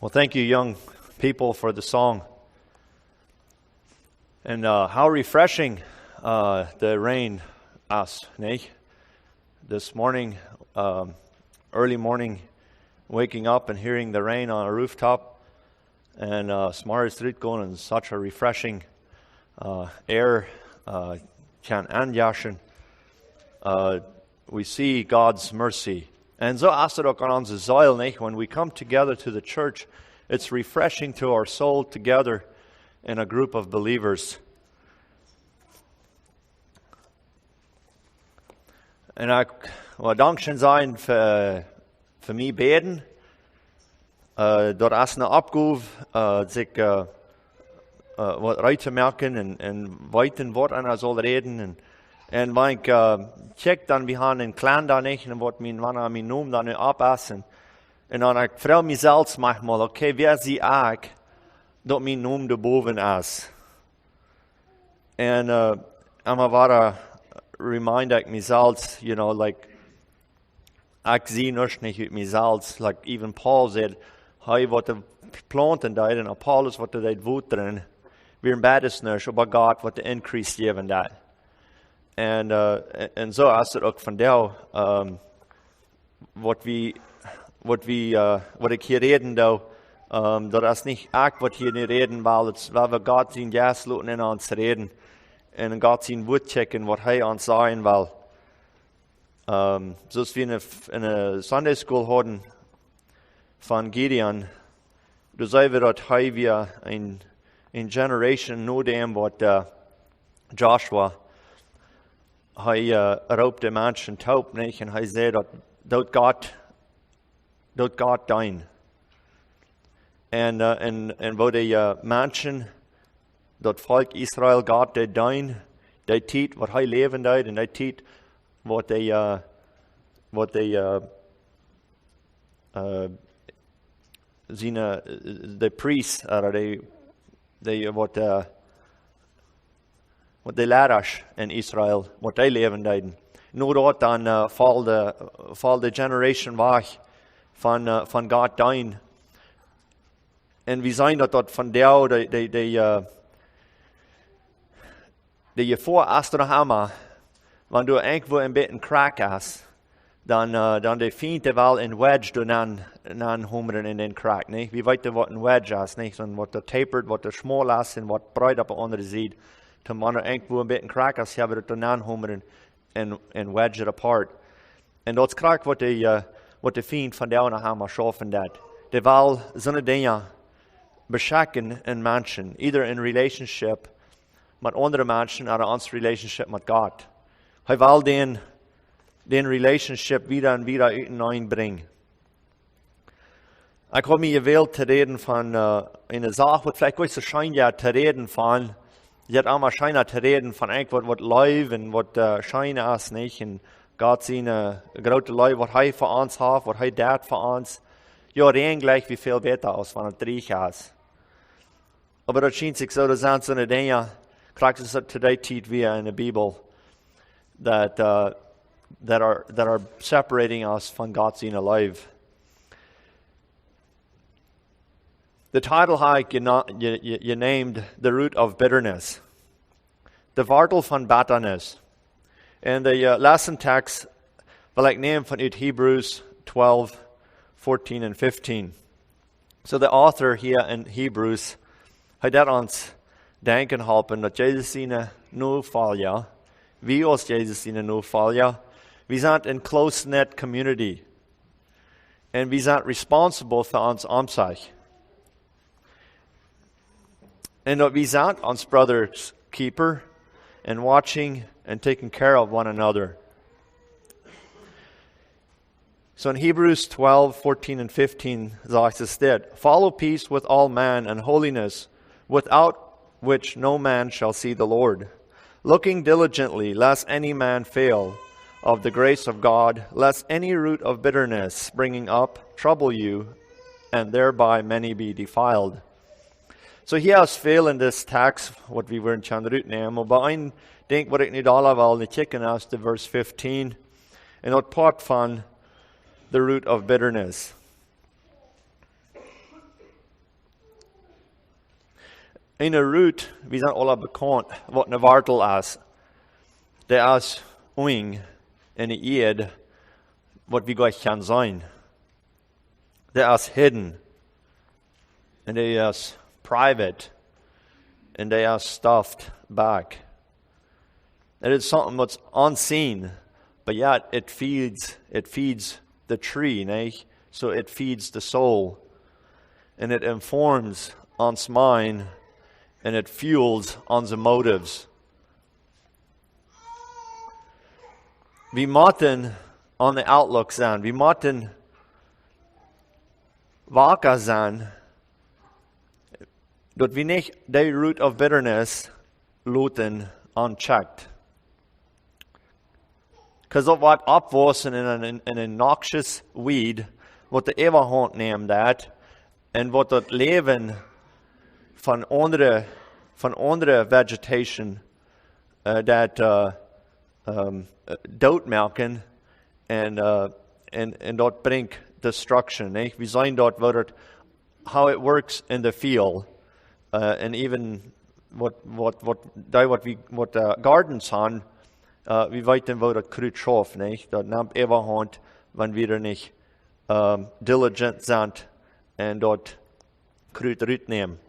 Well, thank you, young people, for the song. And how refreshing the rain is, nee? This morning, early morning, waking up and hearing the rain on a rooftop, and smart street going in such a refreshing air, can aanjagen. We see God's mercy. En zo is het ook aan onze ziel, nee? When we come together to the church, it's refreshing to our soul together in a group of believers. En ik wil dankbaar zijn voor mij beden. Door als een opgave zich wat uit te merken en weten wat aan zal reden. En wanneer ik check dan behind een klein dan niet en wat wanneer mijn naam dan nu oppassen. En dan ik vraag mezelf manchmal, okay, wer zie ik dat mijn naam erboven is? En maar waar remind ik mezelf, you know, like, ik zie nog niet uit mezelf. Like even Paul said, hij wat de planten deed en Apollos wat de deed wateren. Wir beides nicht, aber God wat de increase geven dat. En zo is het ook van jou, wat ik hier reden doe, dat is niet ik wat hier niet reden, weil we God zijn jas laten in ons reden. En God zijn woord checken wat hij ons zeggen wil. Zoals we in een Sunday school hadden van Gideon, toen zeiden we dat hij weer een generation na dem wat Joshua, hij roept de mensen taub niet en hij zei dat God dein. En wo de mensen, dat volk Israël God deed dein, die tijd wat hij leven deed en die tijd wat de priests, wat de leiders in Israël, wat die leven deden. Nu dat dan val de generation weg van God dein. En we zijn dat van jou, die je voor Astrahama, wanneer du irgendwo een beetje krak is, dan de fiende wel een wedge doen aan homeren in den krak, nee? We weten wat een wedge is, nee? Zo'n wat de tapert, wat de smal is en wat breed op de andere zijde. Toen wanneer irgendwo een beetje krak is, hebben we het doen aan homeren en wedge it apart. En dat is krak wat de fiend van jou naar hem schaffen dat. Die wil zo'n dingen beschakken in mensen, either in relationship met andere mensen of ons relationship met God. Hij wil den relationship wieder en wieder uiteenbrengen. Ik heb me gewählt te reden van een zaak wat vielleicht ooit zo schijn ja te reden van. Je hebt allemaal schijn te reden van irgendwas wat lief en wat schijn is, niet? En God zijn grote lief wat hij voor ons heeft, wat hij deed voor ons. Ja, reden gleich wie veel beter als van het drie is. Maar dat schijnt zich zo, dat zijn zo'n dingen, krijgt het tot die tijd weer in de Bijbel, that are separating us from God's inner life. The title you named The Root of Bitterness. De wortel van bitternis. And the lesson text wil ik nemen van uit Hebrews 12, 14 and 15. So the author here in Hebrews, hij deed ons denken helpen dat Jezus zijn nu valja. Wie als Jezus zijn nu valja. We zijn in close-knit community. And we zijn responsible voor ons omzig. And that we zijn ons brothers keeper and watching and taking care of one another. So in Hebrews 12, 14 and 15, zegt het dit. Follow peace with all men and holiness, without which no man shall see the Lord. Looking diligently, lest any man fail of the grace of God, lest any root of bitterness springing up trouble you, and thereby many be defiled. So hier is veel in this text, wat we weer gaan uitnemen, maar ik denk wat ik niet allemaal niet kijken is de vers 15, en dat part van the root of bitterness. een root, we zijn alle bekend wat een wortel is. Dat is oing in de eerd wat we God kan zijn. Dat is hidden. En dat is private. En dat is stuffed back. It is something that's unseen, but yet it feeds the tree, nee? So it feeds the soul. And it informs ons mind, and it fuels onze motives. We moeten on the outlook zijn. We moeten wakker zijn, dat we niet de root of bitterness laten unchecked. Because dat wordt opwassen in een noxious weed, wat de eeuwigheid neemt dat, en wat het leven van andere vegetation doodmelken en dat brengt destruction. Nee? We zien dat how it works in the field, and even what gardens haben. We weten wo dat kruid schoof, nicht? Dat nimmt eeuwigheid, wenn wir nicht diligent sind en dat kruid uitnemen.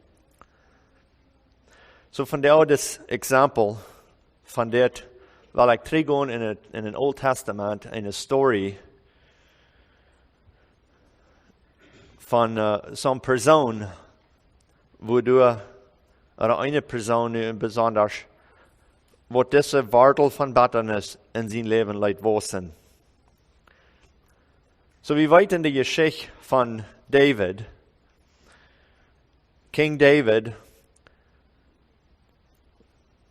So van daar das Exempel van dit, wil ik teruggaan in het Old Testament, in een story van zo'n persoon, waardoor een persoon nu besonders wat deze wortel van bitternis in zijn leven leidt wassen. So we weten de geschichte van David, King David,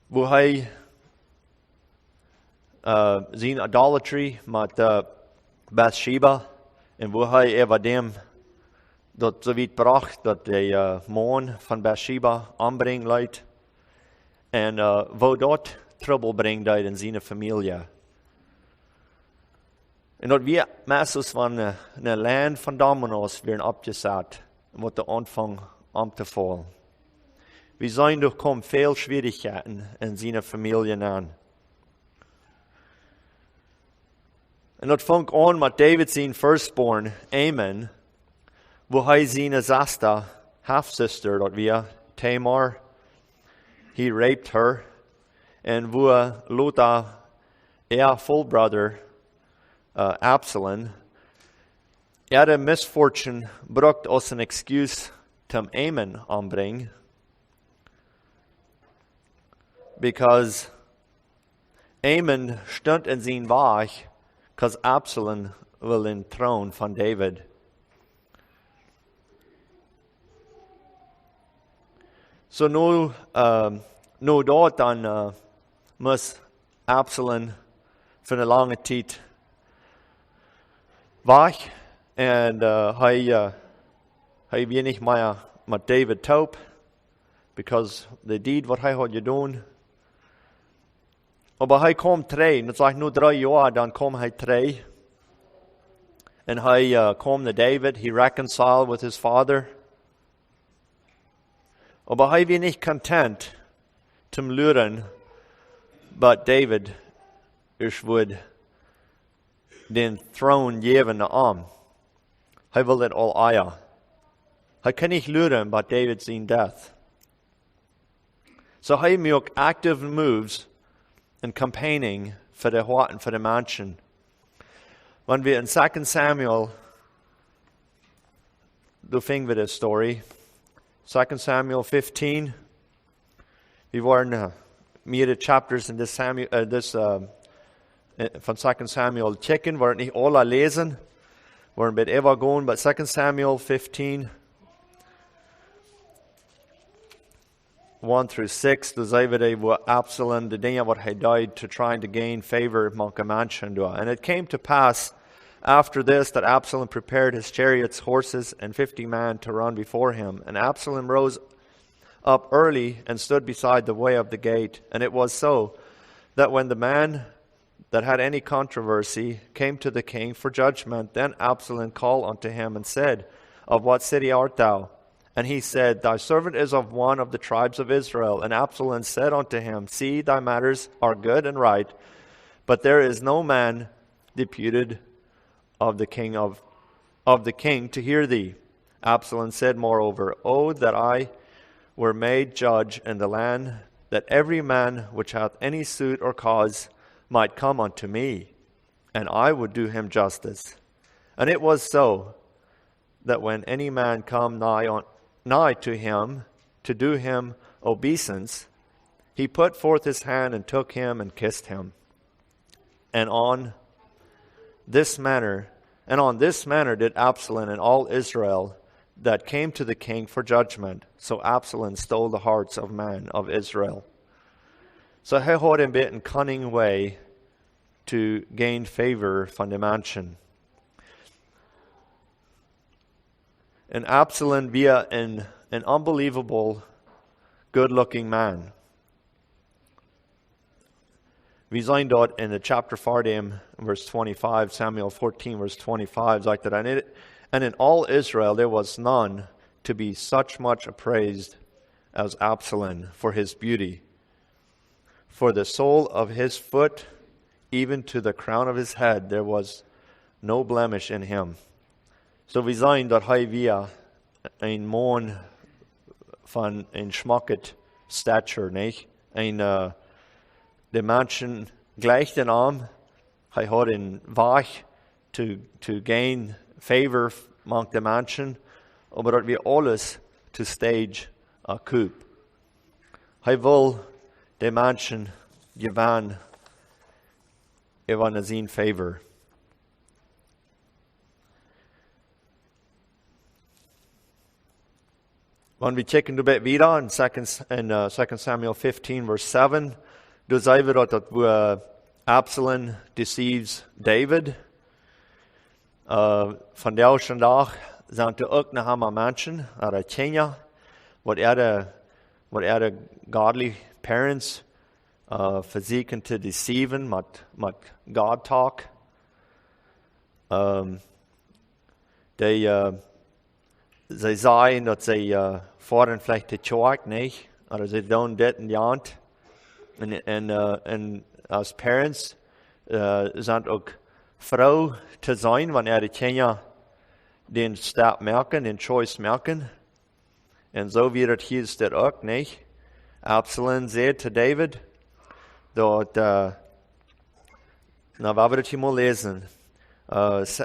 wo hij zijn idolatry met Bathsheba, en wo hij over dem dat zo weit bracht dat de man van Bathsheba ombrengt leidt, en wo dat trouble brengt uit in zijn familie. En dat we meestal van een land van domino's werden opgezet, wat de aanvang om te vallen. We zijn door komen veel schwierigheden in zijn familie aan. En dat vangt aan met David zijn firstborn, Amen, wo hij zijn zesde half-sister, dat we, Tamar, he raped her, en wo Lothar, full brother, Absalom, de misfortune bracht ons een excuus om Amen aanbrengen. Because Amen stond in zijn weg, because Absalom wil een troon van David. So nu dat dan moest Absalom voor een lange tijd weg, en hij wil niet meer met David taub, because they did wat hij had gedaan. Maar hij kwam terug, het is nu 3 jaar, dan kwam hij terug. En hij kwam naar David, he reconciled with his father. Maar hij was niet content te leren, but David would den throne geven naar hem. Hij wil het al eier. Hij kan niet leren, but David zijn death. So hij maakt active moves in campaigning voor de hart en voor de mensen. When we in 2 Samuel, do fing we de story. 2 Samuel 15. We waren meerdere chapters in van 2 Samuel checken. We waren niet alle lezen. We waren bij Eva gaan, but 2 Samuel 15. 1 through 6, dus even waar Absalom, de dingen wat hij deed to try to gain favor met de mensen doen. And it came to pass after this that Absalom prepared his chariots, horses, and 50 men to run before him. And Absalom rose up early and stood beside the way of the gate. And it was so that when the man that had any controversy came to the king for judgment, then Absalom called unto him and said, Of what city art thou? And he said, Thy servant is of one of the tribes of Israel. And Absalom said unto him, See, thy matters are good and right, but there is no man deputed of the king to hear thee. Absalom said moreover, O that I were made judge in the land, that every man which hath any suit or cause might come unto me, and I would do him justice. And it was so, that when any man come nigh to him to do him obeisance, he put forth his hand and took him and kissed him. And on this manner did Absalom and all Israel that came to the king for judgment. So Absalom stole the hearts of men of Israel. So hij had een bit een cunning way to gain favor van de mensen. And Absalom via an unbelievable, good-looking man. We zijn dort in the chapter 14, verse 25, Samuel 14, verse 25, like that. And in all Israel there was none to be such much appraised as Absalom for his beauty. For the sole of his foot, even to the crown of his head, there was no blemish in him. So we zijn dat hij via een man van een smakket stature, niet? De mensen gleich den arm, hij had een weg to gain favor among de mensen, maar dat we alles to stage koop. Hij wil de mensen geven even zijn favor. When we checken een beetje wieder in 2 Samuel 15, verse 7, dan zien we dat Absalom deceives David. Vandaag zijn er ook nog maar mensen uit Kenia, wat de godly parents verzieken te deceiven met God talk. Zij zeggen dat zij fordern vielleicht de kerk niet, oder zij doen dit en dat. En als parents zijn ook vrouw te zijn, wanneer de Kenia den stap merken, den choice merken. En zo wird het hier staat ook niet. Absalom zei te David, dat, nou we het hier maar lezen,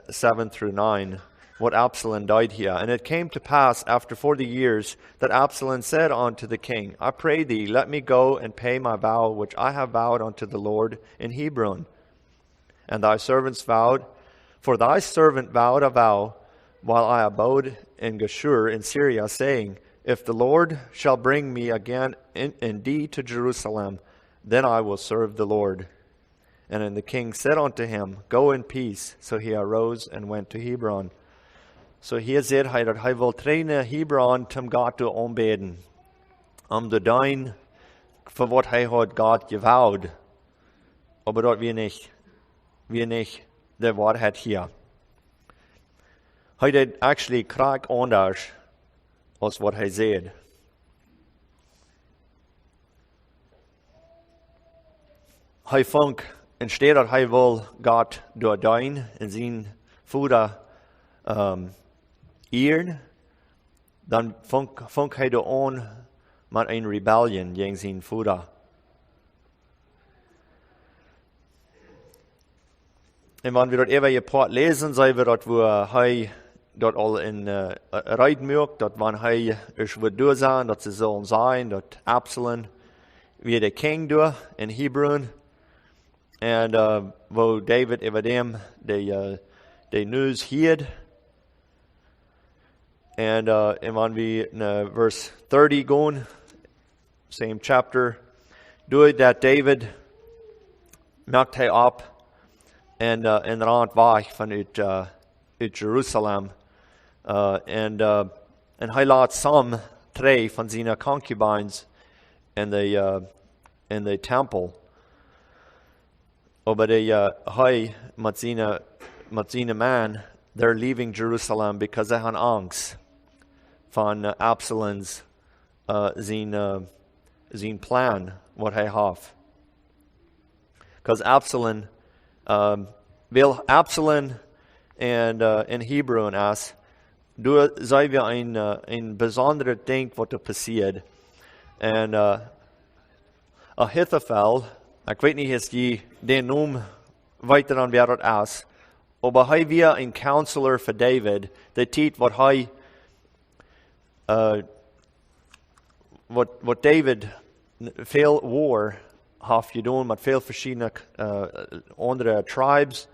7 through 9. What Absalom died here. And it came to pass after 40 years that Absalom said unto the king, I pray thee, let me go and pay my vow which I have vowed unto the Lord in Hebron. And thy servants vowed, for thy servant vowed a vow while I abode in Geshur in Syria, saying, If the Lord shall bring me again indeed to Jerusalem, then I will serve the Lord. And then the king said unto him, Go in peace. So he arose and went to Hebron. Så hier zegt hij dat hij wil trainen Hebron om God te aanbidden. Om te doen voor wat hij had God gevouwd. Maar dat we niet de waarheid hier. Hij deed actually krak anders als wat hij zegt. Hij vond, instead dat hij wil God doordoen en zijn voeder eeren, dan vond hij de aan met een rebellion tegen zijn voeder. En wanneer we dat even je part lezen, zien we dat hij dat al in rijden merkt, dat wanneer hij is wordt door zijn, dat ze zullen zijn, dat Absalom weer de king door in Hebron. En wo David over dem de news hield. And when we in verse 30 going, same chapter, do that David merkt hij op en rand weg vanuit Jerusalem. En hij laat samen 3 van zijn concubines in de tempel. Maar hij met zijn man, they're leaving Jerusalem because they had angst van Absalons zijn plan wat hij had. Because Absalom wil Absalom en in Hebrew as door zijn we een bijzondere ding wat er passiert. En Ahithophel, ik weet niet of je de naam weet dan wer het is, maar hij was een counselor voor David. De tijd wat hij wat David veel war heeft gedaan met veel verschillende andere tribes.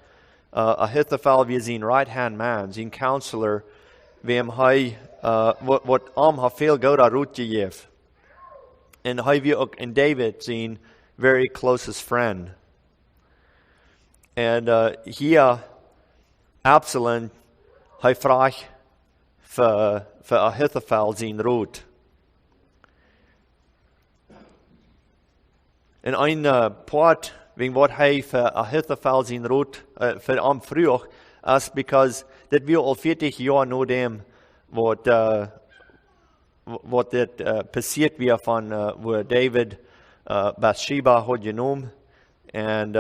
Ahithophel was zijn right-hand man, zijn counselor, wem hij wat heeft veel goud uit gegeven. En hij was ook in David zijn very closest friend. En hier Absalom, hij vraagt voor Ahithophel zijn raad. En een part, wegen wat hij voor Ahithophel zijn raad voor hem vroeg, is because dat we al 40 jaar na dem wat dit passiert weer van waar David Bathsheba had genomen. En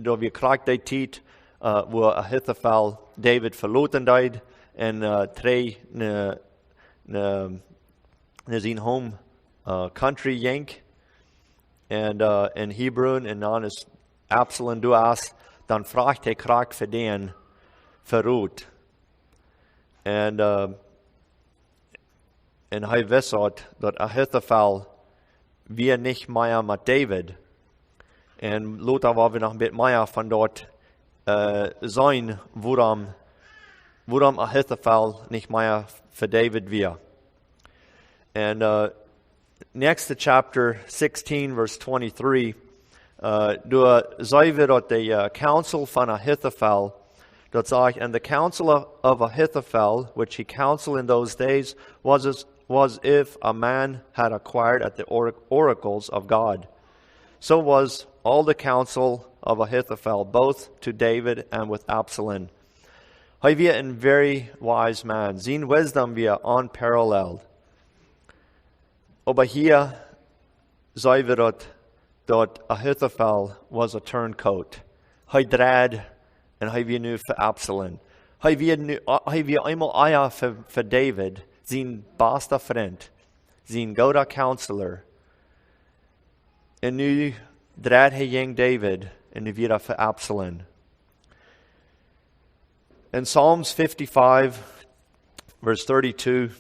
dat we krijgen die tijd waar Ahithophel David verlaten deed en twee naar zijn home country yank en in Hebron en dan is Absalom doet, dan vraagt hij graag voor den verroet. En hij wist dat Ahithophel weer niet meer met David. En later waren we nog een beetje meer van dort zijn, waarom Ahithophel niet meer voor David weer. En next to chapter 16, verse 23, door zei we dat de counsel van Ahithophel, dat zegt, and the counsel of Ahithophel, which he counseled in those days, was if a man had acquired at the oracles of God. So was all the counsel of Ahithophel, both to David and with Absalom. Hij was a very wise man. Zijn wisdom was unparalleled. Aber hier zei we dat Ahithophel was a turncoat. Hij draad en hij was nu voor Absalom. Hij was eenmaal eier voor David, zijn beste vriend, zijn goede counselor. En nu draait hij jong David en nu weer voor Absalom. In Psalms 55, verse 32,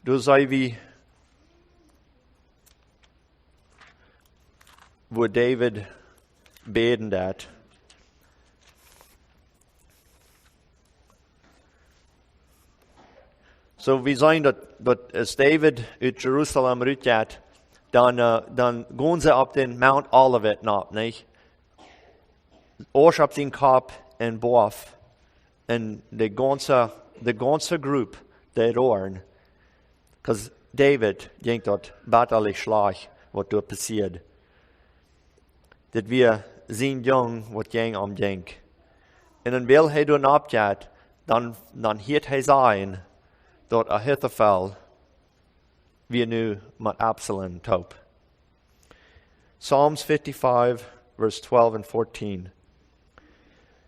daar zei we, waar David beden dat. So we zijn dat als David uit Jeruzalem uitgaat, dan gaan ze op den Mount Olivet naar, niet? Oors op zijn kop en boven. En de ganze groep, die roeren. Because David denkt dat battelig slag wat er passiert. Dat we zien jong wat jong om denk. En dan wil hij doen opgaat, dan hiet hij zijn dat Ahithophel weer nu met Absalom top. Psalms 55, verse 12 and 14.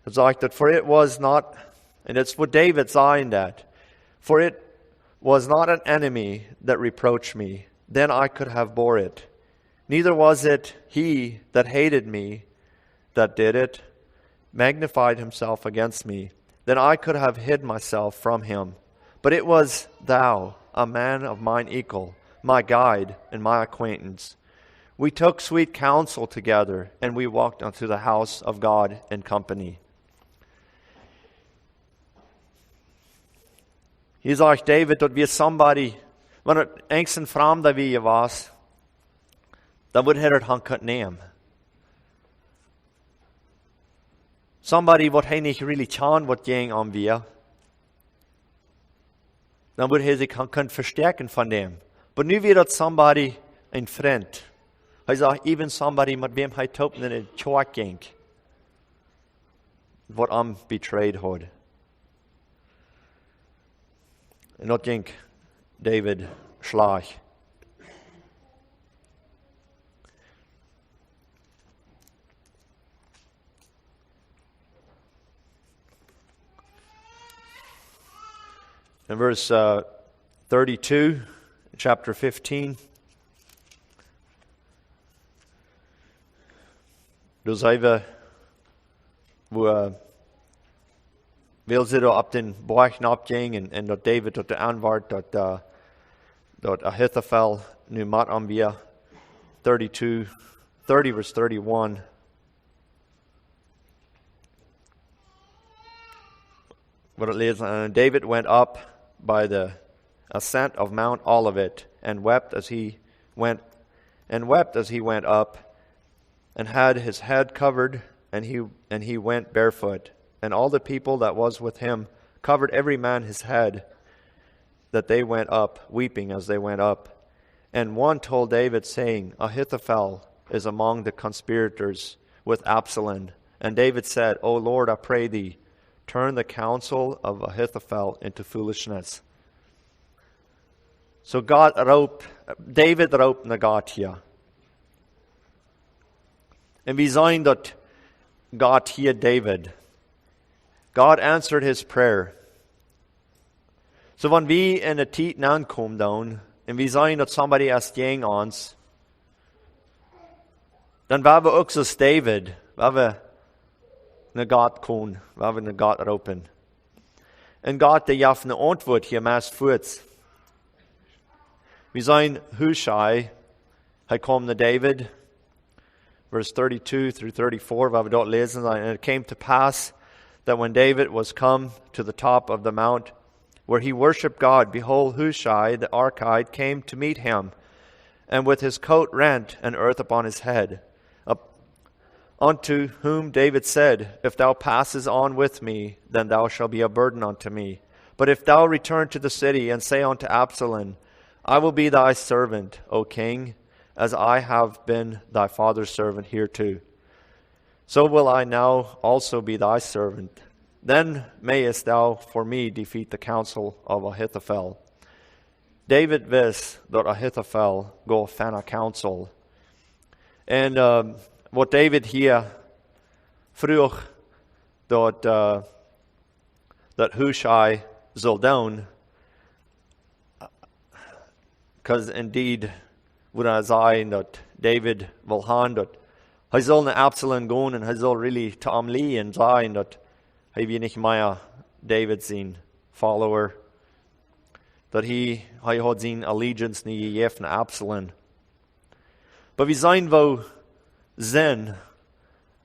Het zegt dat for it was not, and it's what David saying that, for it was not an enemy that reproached me, then I could have bore it. Neither was it he that hated me that did it, magnified himself against me, then I could have hid myself from him. But it was thou, a man of mine equal, my guide and my acquaintance. We took sweet counsel together, and we walked unto the house of God in company. Hier sagt David, dat wir somebody, wenn het engst een vreemde wie je was, dan wordt hij het han kunnen nemen. Somebody wat hij niet really chan wat jeng om wir, dan wordt hij zich han kunnen versterken van dem. Maar nu wird dat somebody een vriend. Hij zegt, even somebody met wem hij topen in het tjoak ging. wat hem betrayed had. En dat ging David slag. In verse 32, chapter 15. Dus even, wil ze er op den borg opging en dat David tot de antwoord dat Ahithophel nu mat aan weer 30 verse 31. What it leads, and David went up by the ascent of Mount Olivet and wept as he went up, and had his head covered, and he went barefoot. And all the people that was with him covered every man his head, that they went up, weeping as they went up. And one told David, saying, Ahithophel is among the conspirators with Absalom. And David said, O Lord, I pray thee, turn the counsel of Ahithophel into foolishness. So David roept naar God hier. En we zien dat God hier David. God answered his prayer. So when we in de tijd aankomen dan, en we zien dat somebody is tegen ons, dan waren we ook zoals David, waar we naar God komen, waar we naar God roepen. En God die gaf een antwoord hier meest voort. We zien Hushai, hij kwam naar David, verse 32 through 34, waar we dat lezen. And it came to pass that when David was come to the top of the mount, where he worshipped God, behold, Hushai the Archite came to meet him, and with his coat rent and earth upon his head. Unto whom David said, If thou passes on with me, then thou shalt be a burden unto me. But if thou return to the city, and say unto Absalom, I will be thy servant, O king, as I have been thy father's servant hereto. So will I now also be thy servant. Then mayest thou for me defeat the counsel of Ahithophel. David wist dat Ahithophel go van a counsel. En wat David hier vroeg dat Hushai zal doen, because indeed, would I say that David wil gaan, dat hij zal naar Absalom gaan en hij zal really te hem lie en zeggen dat hij weer niet meer David zijn follower, dat hij had zijn allegiance niet gegeven naar Absalom. Maar we zijn wel zin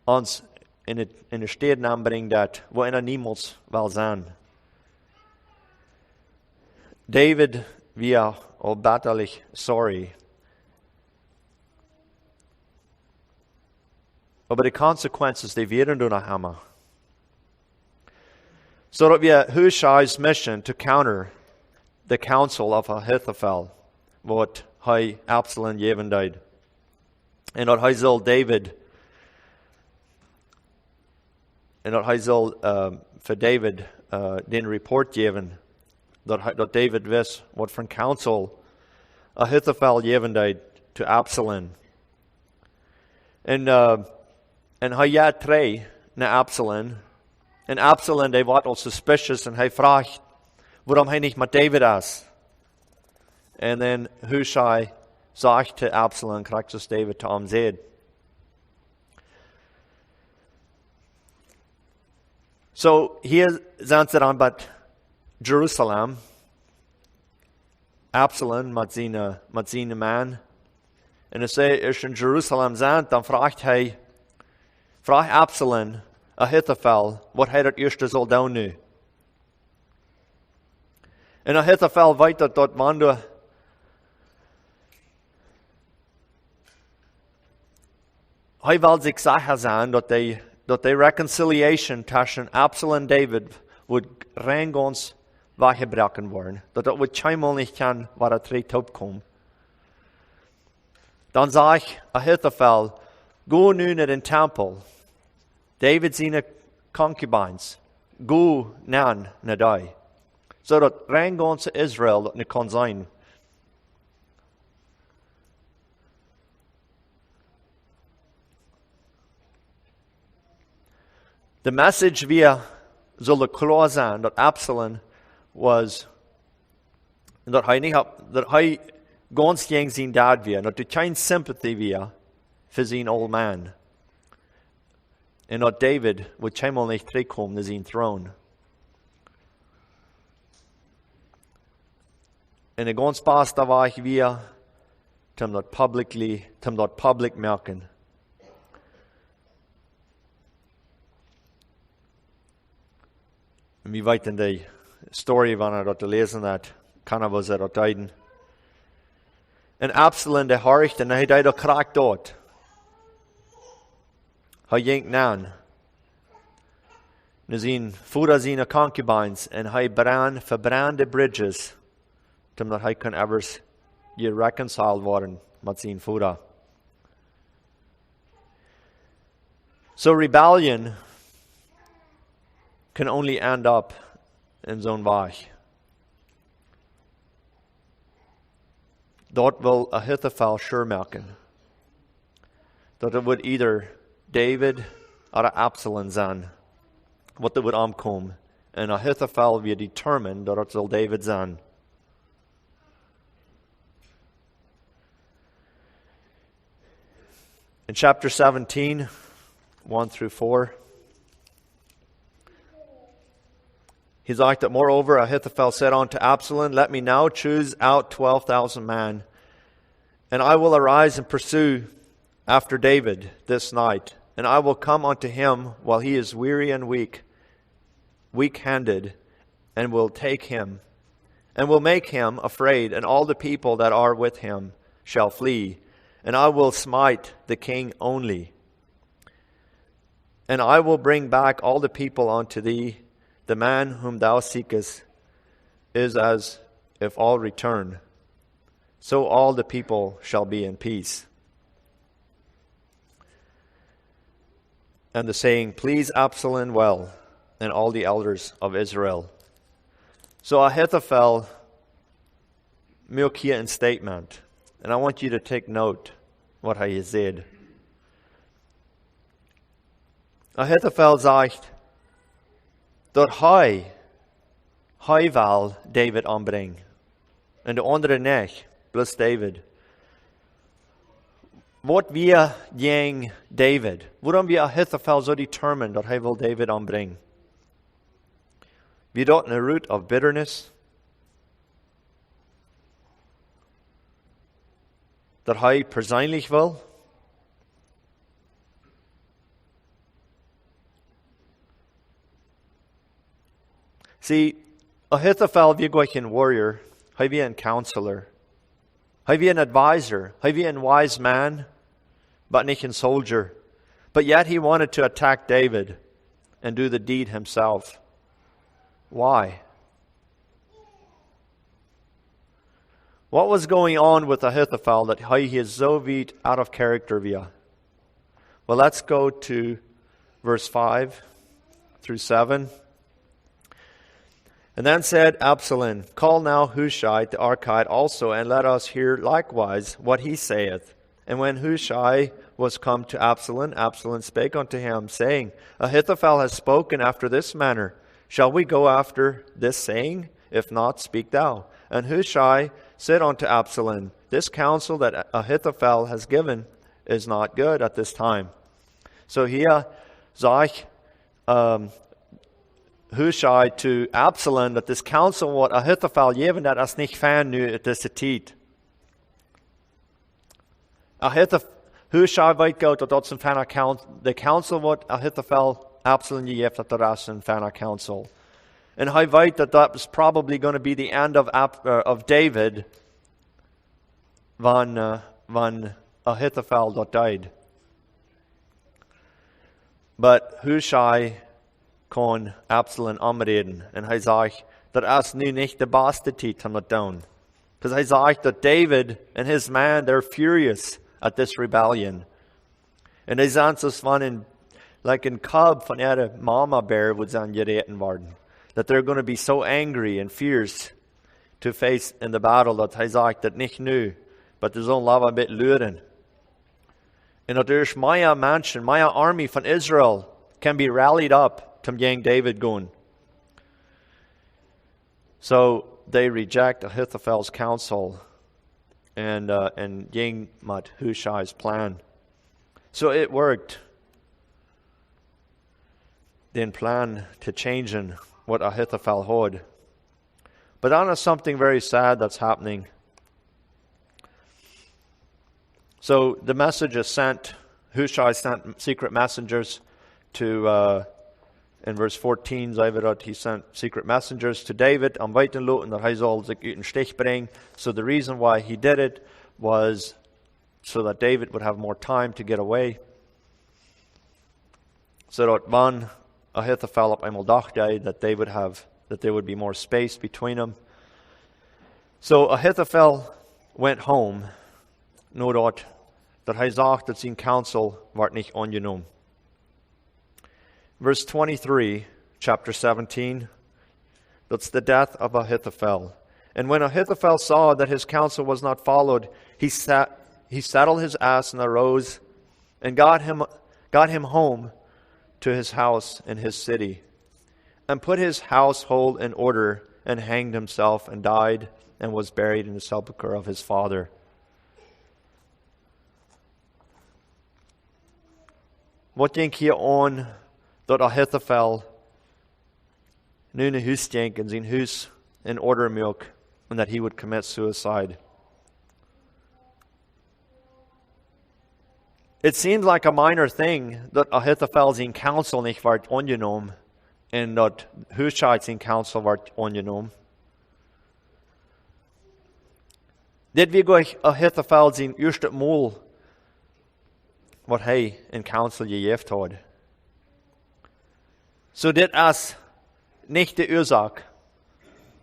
ons in de steden aanbrengen dat we in niemals wel zijn. David weer al bitterlich sorry. Aber die consequences, die werden door naar hem. So that we Hushai's mission to counter the counsel of Ahithophel, wat hij Absalom geven deed. En dat hij zal David, en dat hij zal voor David den report geven, dat David wist wat voor counsel Ahithophel geven deed to Absalom. En hij gaat terug naar Absalom. En Absalom, die wordt al suspicious en hij vraagt waarom hij niet met David is. En dan Hushai zegt te Absalom, krijgt dus David te hem zegt. So hier zijn ze dan bij Jerusalem. Absalom met zijn man. En als hij is in Jerusalem zijn, dan vraagt Absalom Ahithophel wat hij dat eerste zal doen nu. En Ahithophel weet dat wanneer hij wil zich zeker zijn dat de reconciliation tussen Absalom en David wordt recht weggebroken worden. Dat het wordt schijnbaar niet kan waar het terecht opkomt. Dan zegt Ahithophel, go nu naar den tempel. David zijn concubines. Go nan na die. Zodat reinganse Israël dat niet kan zijn. De message weer zullen klaar zijn dat Absalom was, dat hij ganz gegen zijn dad weer, dat hij geen sympathie weer voor zijn old man. En dat David would helemaal niet terugkomen naar zijn troon. En de ganz pas daar was ik weer, om dat public merken. En wie weet in de story wanneer dat te lezen had, kan was dat duiden. En Absalom de horcht en hij deed dat kraak dood. Hij ging naar zijn voeder zijn concubines en hij verbrandde bridges, omdat hij kan evers reconciled worden met zijn voeder. So rebellion can only end up in zo'n weg. Dat wil Ahithophel sure maken. Dat het wordt either David of Absalom zijn. Wat er wordt aankomen. En Ahithophel weer determined dat het zal David zijn. In chapter 17, 1 through 4. He zegt that moreover Ahithophel said unto Absalom, let me now choose out 12,000 men, and I will arise and pursue after David this night, and I will come unto him while he is weary and weak-handed, and will take him, and will make him afraid, and all the people that are with him shall flee, and I will smite the king only. And I will bring back all the people unto thee. The man whom thou seekest is as if all return. So all the people shall be in peace. And the saying pleased Absalom well, and all the elders of Israel. So Ahithophel make here a statement, and I want you to take note what he said. Ahithophel zegt dat hij wil David aanbrengen. En de andere niet, plus David. Wat weer ging David? Waarom weer Ahithophel zo determined dat hij wil David aanbrengen? Wie dat een root of bitterness? Dat hij persoonlijk wil? See, Ahithophel wie gleich een warrior, hij wie een counselor, hij wie een advisor, hij wie een wise man, but nicht een soldier. But yet he wanted to attack David and do the deed himself. Why? What was going on with Ahithophel that he is so out of character via? Well, let's go to verse 5 through 7. And then said Absalom, call now Hushai the Archite also, and let us hear likewise what he saith. And when Hushai was come to Absalom, Absalom spake unto him, saying, Ahithophel has spoken after this manner. Shall we go after this saying? If not, speak thou. And Hushai said unto Absalom, this counsel that Ahithophel has given is not good at this time. So here, zag Hushai to Absalom that this counsel what Ahithophel given that is nicht fan nu at this tid. Hushai weet go dat zijn fan account the counsel what Ahithophel Absalom geeft dat dat is een fan counsel. And hij weet that was probably going to be the end of David when Ahithophel dat died. But Hushai kon Absalom aanreden. En hij zegt, dat is nu niet de beste tijd om dat te doen. Because hij zegt that David and his man, they're furious at this rebellion. En hij zegt ons van in like een cub van ihre mama bear would zijn gereden worden. That they're going to be so angry and fierce to face in the battle dat hij zegt dat niet nu, but er zullen lava een beetje luren. En dat er Maya mensen, Maya army van Israel can be rallied up to gang David going. So they reject Ahithophel's counsel and gang mat Hushai's plan. So it worked. Then plan to changing what Ahithophel had. But then there's something very sad that's happening. So the message is sent, Hushai sent secret messengers to, in verse 14, he sent secret messengers to David, om weten laten dat hij zal zich uit een stich brengen. So the reason why he did it was so that David would have more time to get away. So that when Ahithophel op eenmaal dacht that there would be more space between them. So Ahithophel went home, nadat dat hij zag dat zijn counsel werd niet aangenomen. Verse 23, chapter 17, that's the death of Ahithophel. And when Ahithophel saw that his counsel was not followed, he saddled his ass and arose and got him home to his house in his city, and put his household in order, and hanged himself, and died, and was buried in the sepulchre of his father. Wat denk je aan dat Ahithophel nu naar huis denkt en zijn huis in order maakt, and that he would commit suicide? It seems like a minor thing that Ahithophel zijn counsel niet werd aangenomen en dat Hushai zijn counsel werd aangenomen. Dit was Ahithophel zijn eerste maal wat hij in counsel gegeven had. So dit is niet de oorzaak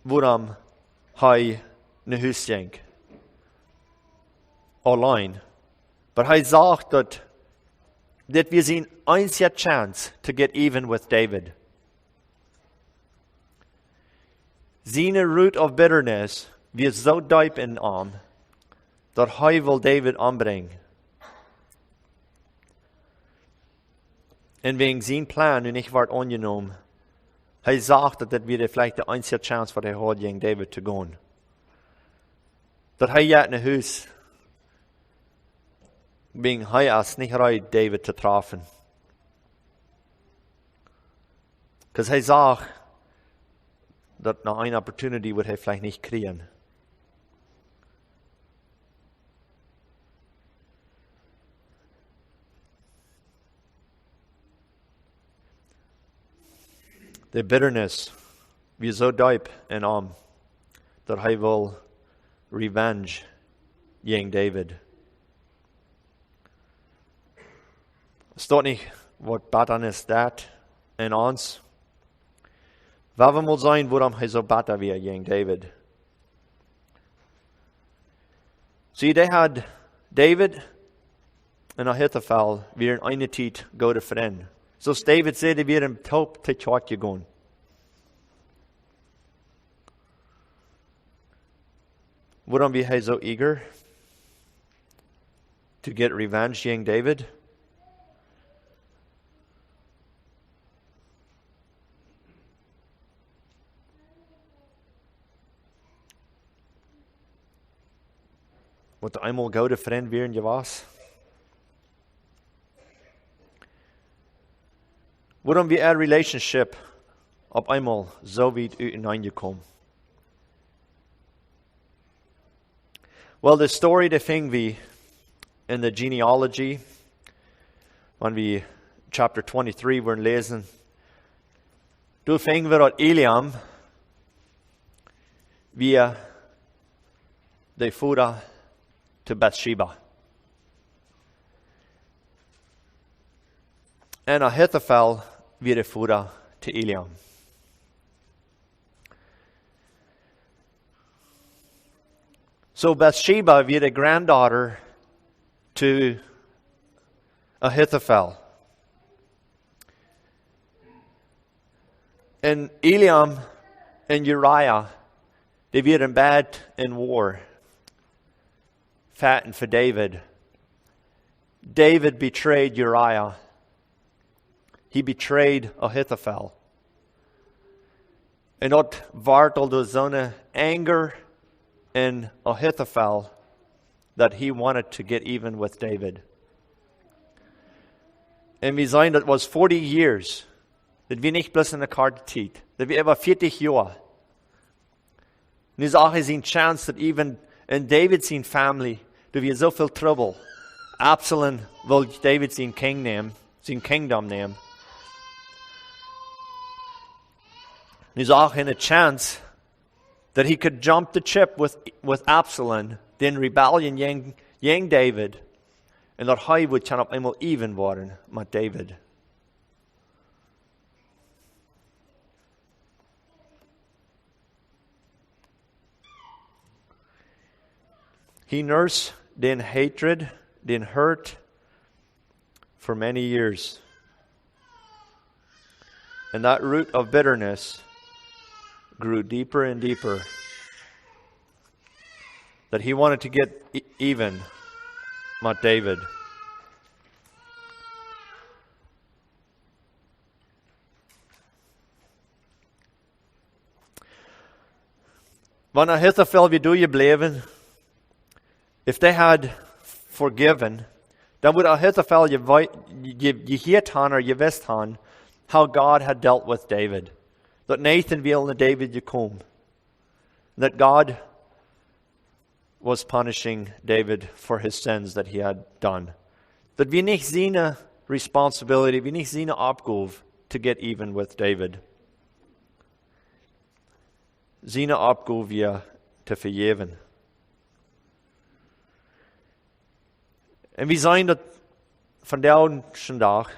waarom hij naar huis ging. Alleen. But hij zag dat dit was zijn einzige chance to get even with David. Zijn root of bitterness was zo diep in hem dat hij wil David aanbrengen. En wegen zijn plan nu niet werd aangenomen, hij zag dat dit weer vielleicht de einzige chance wat hij had gegen David te gaan. Dat hij gaat naar huis. Wegen hij is niet rijdt David te treffen. Because hij zag dat na een opportunity wordt hij vielleicht niet krijgen. De bitterness was zo diep in hem dat hij wil revenge tegen David. Staat niet wat bad is dat in ons. Wat moet zijn waarom hij zo bad weer tegen David? Zie, hij had David en Ahithophel weer in eine tijd goede vriend. Zoals David zei, hij weer een top te tjort gegaan. Waarom was hij zo eager to get revenge tegen David? Wat de eenmaal goede vriend weer je was. Waarom we een relationship op eenmaal zo weit uiteengekomen? Well, the story the thing we in the genealogy, when we chapter 23 were lezen, du fing wir at Eliam, via de Fuda to Bathsheba. And Ahithophel via Fuda to Eliam. So Bathsheba via the granddaughter to Ahithophel. En Eliam en Uriah, die weer in bed in war. Fighting for David. David betrayed Uriah. He betrayed Ahithophel. En dat wartelde zo'n anger in Ahithophel that he wanted to get even with David. En we zijn, dat was 40 years. Dat we niet bloß in de karte tijd. Dat we over 40 jaar. Nu is ook een chance dat even in David's family, dat we zoveel trouble. Absalom wil David zijn kingdom nemen. Nu is ook een chance that he could jump the ship with Absalom, then rebellion tegen David, en dat hij would kan op eenmaal even worden met David. He nursed den hatred, den hurt for many years. And that root of bitterness grew deeper and deeper. That he wanted to get even with David. Wanneer Ahithophel weer doorgebleven, if they had forgiven, dan would Ahithophel je gehoord han or je wist han how God had dealt with David. Dat Nathan wil naar David gekomen. That God was punishing David for his sins that he had done. Dat we niet zijn responsibility, we niet zijn opgave to get even with David. Zijn opgave je te vergeven. En we zijn dat vandaag,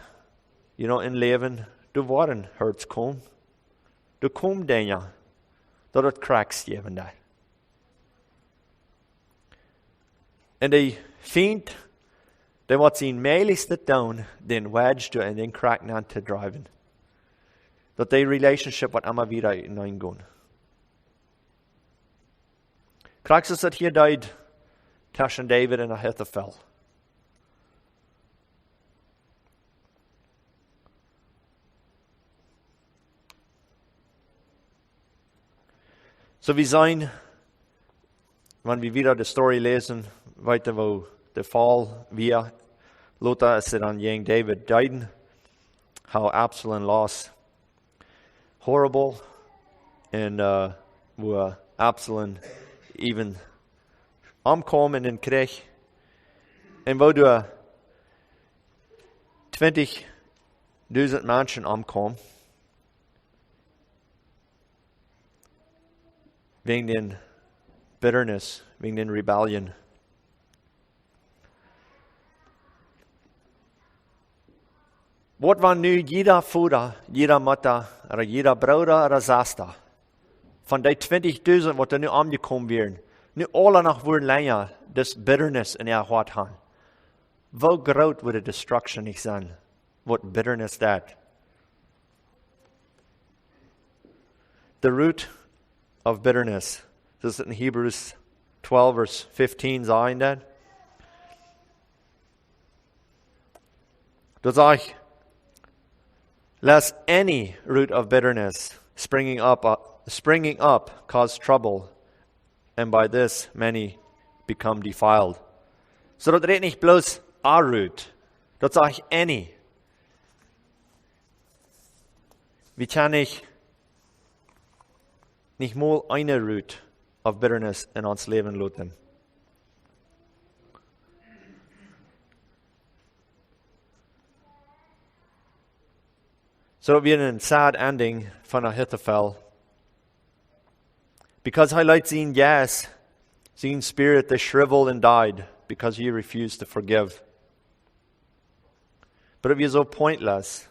in leven, er worden hurts komen. Er komen dingen dat het cracks geven daar. En die vindt, dat wat zijn meeligste doen, den wedge en den crack aan te drijven. Dat die relationship wat allemaal weer ineengaan. Cracks is dat hier deed tussen David en Ahithophel. So we zijn, wanneer we wieder de story lezen, weten we de val weer. Lothar is dan jeng David deiden. How Absalom lost. Horrible. En hoe Absalom even omkwam in den Krieg. En wo du 20.000 Menschen omkwam. Wegen den bitterness, wegen den rebellion. Wat war nu jeder Vater, jeder Mutter, oder jeder Bruder oder Schwester, von den 20.000, wat er nu omgekommen wären, nu alle noch wohl länger das bitterness in ihr Hart haben. Wo groß würde destruction nicht sein? What bitterness that? The root of bitterness. Das ist in Hebrews 12 verse 15 sagen that. Da sag ich, lest any root of bitterness springing up cause trouble, and by this many become defiled. So das redet nicht bloß a root. Das sag ich any. Wie kann ich nicht mal eine root of bitterness in ons Leben lassen? So we have a sad ending von Ahithophel. Because he let sein yes, sein spirit that shriveled and died because he refused to forgive. But it was so pointless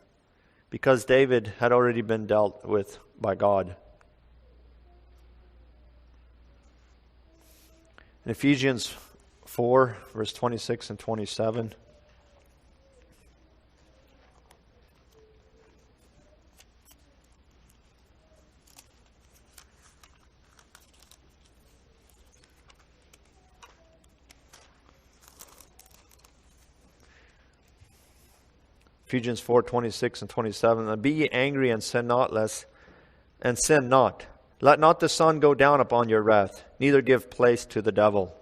because David had already been dealt with by God. In Ephesians 4, verse 26 and 27. Ephesians 4:26 and 27. And be ye angry and sin not less, and sin not. Let not the sun go down upon your wrath, neither give place to the devil.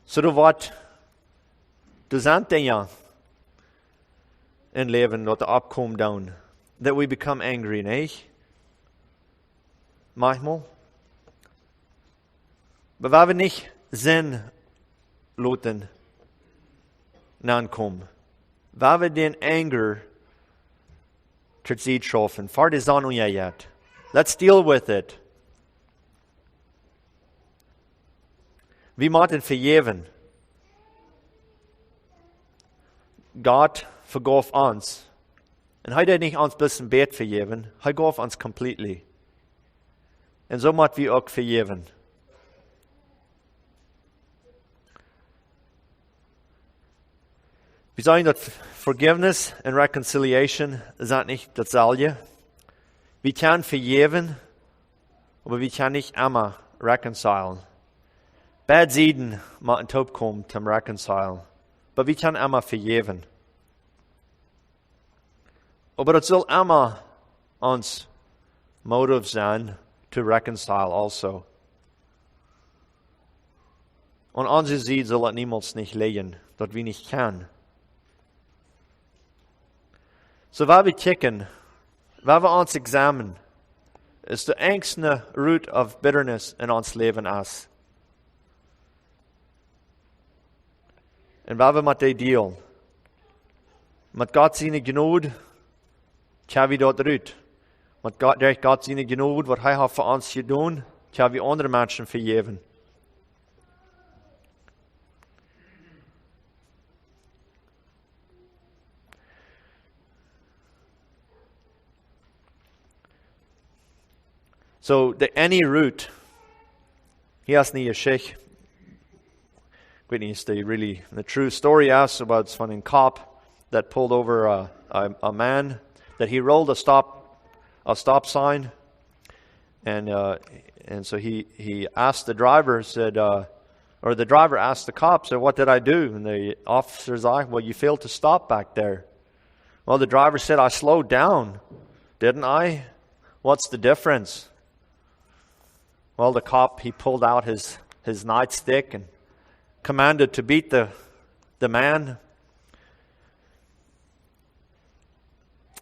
Så det wat dus antingen in leven dat de opkomt down, that we become angry, nee? Manchmal. Maar waar we niet zin laten nankomen, waar we den anger tot zich troffen, voor de zon yet. Let's deal with it. We moeten vergeven. God vergaf ons. En hij deed niet ons bis een beetje vergeven. Hij gaf ons completely. En zo moeten we ook vergeven. We zeggen dat forgiveness en reconciliation zijn niet hetzelfde. We kunnen vergeven, maar we kunnen niet immer reconcilen. Beide zijden moeten opkomen om reconcilen. Maar we kunnen immer vergeven. Maar het zal immer ons motive zijn to reconcile also. On onze zijde zal het niemals niet liggen, dat we niet kunnen. So waar we kijken, waar we ons examinen, is de engste root of bitterness in ons leven is. En waar we met die deel. Met God zijn genade, kan we dat eruit. Met God zijn genade, wat hij heeft voor ons gedaan, kan we andere mensen vergeven. So any root, he has niet gezegd. Ik weet niet of the true story is about van een cop that pulled over a man, that he rolled a stop sign, and so he asked the driver, or the driver asked the cop, said, what did I do? And the officer's like, well, you failed to stop back there. Well, the driver said, I slowed down, didn't I? What's the difference? Well, the cop, he pulled out his nightstick and commanded to beat the man.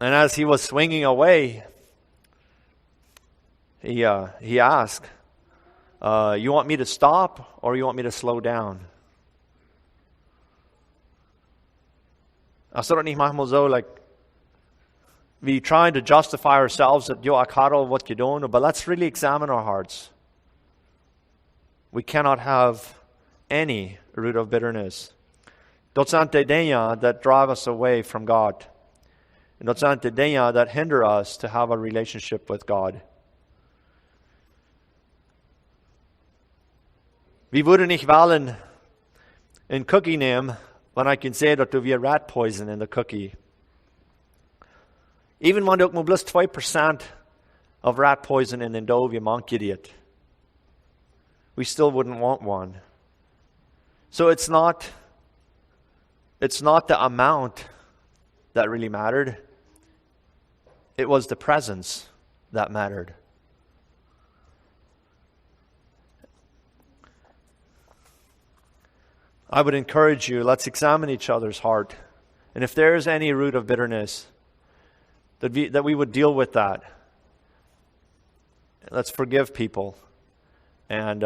And as he was swinging away, he asked, you want me to stop or you want me to slow down? Als dat niet manchmal zo, we trying to justify ourselves that, ik had al wat gedaan, but let's really examine our hearts. We cannot have any root of bitterness. Dat zijn de dingen that drive us away from God. En dat zijn de dingen that hinder us to have a relationship with God. We würden nicht wollen een cookie nemen, when I can say that we rat poison in the cookie. Even when ook maar plus 2% of rat poison in the dough, we mank it. We still wouldn't want one. So it's not the amount that really mattered. It was the presence that mattered. I would encourage you, let's examine each other's heart. And if there is any root of bitterness, that we would deal with that. Let's forgive people. And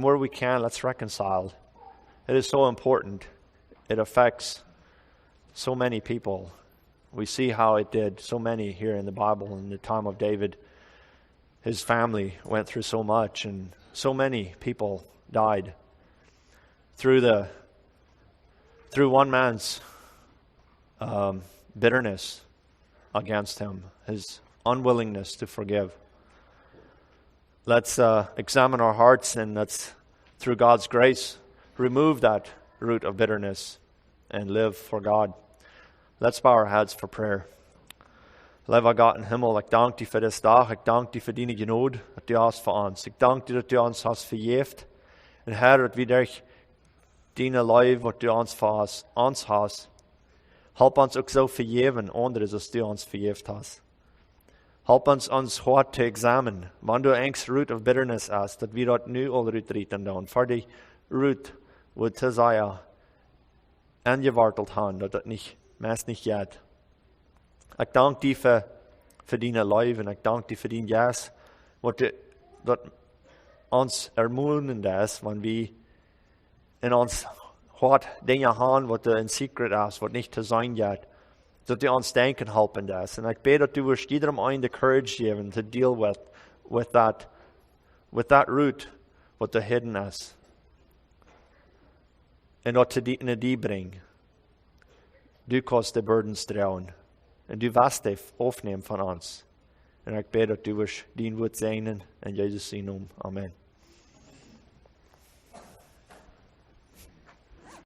where we can, let's reconcile. It is so important. It affects so many people. We see how it did so many here in the Bible. In the time of David, his family went through so much, and so many people died through one man's bitterness against him, his unwillingness to forgive. Let's examine our hearts, and let's, through God's grace, remove that root of bitterness and live for God. Let's bow our heads for prayer. Lieve God in Himmel, ik dank u voor deze dag. Ik dank u voor die genade dat u hast voor ons. Ik dank u dat u ons hast vergeeft. En Herr, dat we durch die lief wat u ons voor ons hast, Help ons ook zo vergeven, anderen als du ons vergeeft hast. Help ons hart te examinen, wanneer du angst root of bitterness hast, dat we dat nu al uitrieten doen. Voor die root, wat te zeggen, aangeworteld hebben, dat het niet, meest niet gaat. Ik dank die voor die leven, ik dank die voor die jas, dat ons ermutigend is, wanneer we in ons hart dingen hebben, wat in secret is, wat niet te zijn gaat. Dat die ons denken helpen is. En ik bid dat u wirst iedereen een de courage geven to deal with that root, wat er hidden is. En dat te naar die brengen. Du kannst de burdens dragen. En du wirst die opnemen van ons. En ik bid dat u wirst dien woord zijn in Jezus' naam. Amen.